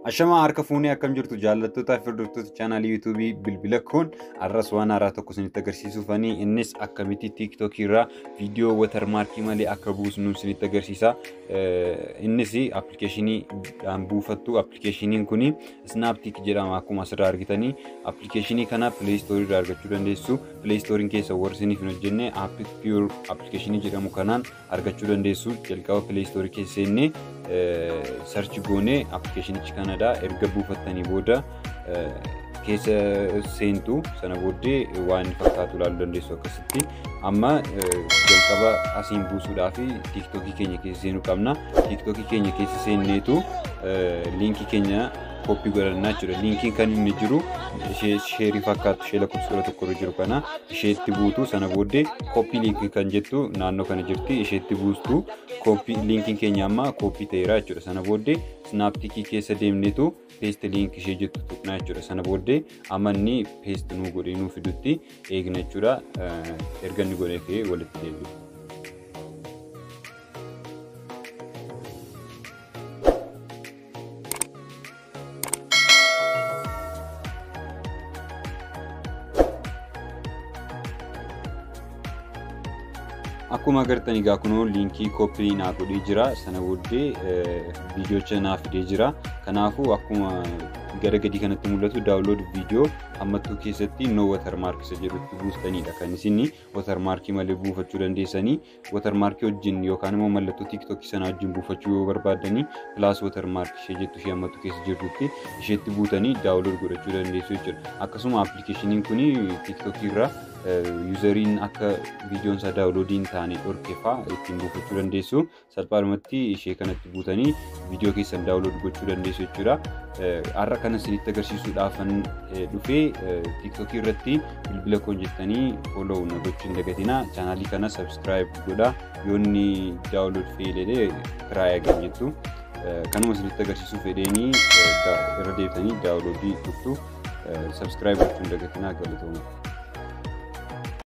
Ashama harka fuunee akkam jirtu jaallattoota fi hordoftoota chaanaalii YouTube bilbila kun arras waan haaraa tokko isinitti agarsiisuufanii innis akkamitti TikTok irraa viidiyoo watermarkii malee akka buusnu isinitti agarsiisa. Innis appilikeeshinii dhaan buufattu. Appilikeeshiniin kuni Snaptik jedhama akkuma asirraa argitanii. Appilikeeshinii kana Play Store irraa argachuu dandeessu. Play Store keessa warsiniif hin hojjenne Pure appilikeeshinii jedhamu kanaan argachuu dandeessu. Jalqaba Play Store keessa seennee search goone appilikeeshinichi kanadha. Erga buufattanii booda keessa seentu sana booddee waan fakkaatu ilaaluu dandeessu akkasitti. Amma jalqaba asiin buusuudhaaf TikTokii keenya keessa seenuu qabna. TikTokii keenya keessa seenneetu liinkii keenya copy godhannaa jechuudha. Linkiin kan inni jiru sheerii fakkaatu ishee lakkoofsa tokkorra jiru kana isheetti buutu sana booddee copy linkii kan jettu naannoo kana jirti isheetti buustu copy linkiin keenya amma copy ta'eera jechuudha. Sana booddee Snaptikii keessa deemneetu paste link ishee jettu tuqnaa jechuudha. Sana booddee amma inni paste nuu godhee nuu fidutti eegna jechuudha. Erga inni godhee ka'ee walitti deebi'u. Akkuma agartanii egaa kunoo liinkii koppii naa godhee jira. Sana booddee viidiyoocha naa fidee jira. Kanaafuu akkuma gara gadii kanatti mul'atu daawunlood viidiyoo ammattuu keessatti no watermark isa jedhutti buustanidha. Kan isin watermarkii malee buufachuu dandeessanii watermarkii wajjin yookaan immoo mallattoo TikTok sana wajjin buufachuu yoo barbaadanii plus watermark ishee jettu ishee ammattuu keessa jirtutti isheetti buutanii daawunlood godhachuu dandeessu jechuudha. Akkasuma appilikeeshiniin kuni TikTok irraa useriin akka viidiyoon isaa daawunloodiin taane dhorkeefaa ittiin buufachuu dandeessu. Salphaadhumatti ishee kanatti buutanii viidiyoo keessan daawunlood gochuu dandeessu jechuudha. Har'a kana isinitti agarsiisuudhaafan dhufee TikTok irratti bilbila koo jettanii follow na gochuu hin dagatinaa. Chaanaalii kana subscribe godhaa. Yoo inni daawunlood feelee try again jettu kanuma isinitti agarsiisuu fedheenii irra deebitanii daawunloodii tuttu subscribe gochuu hin dagatinaa. Galatooma.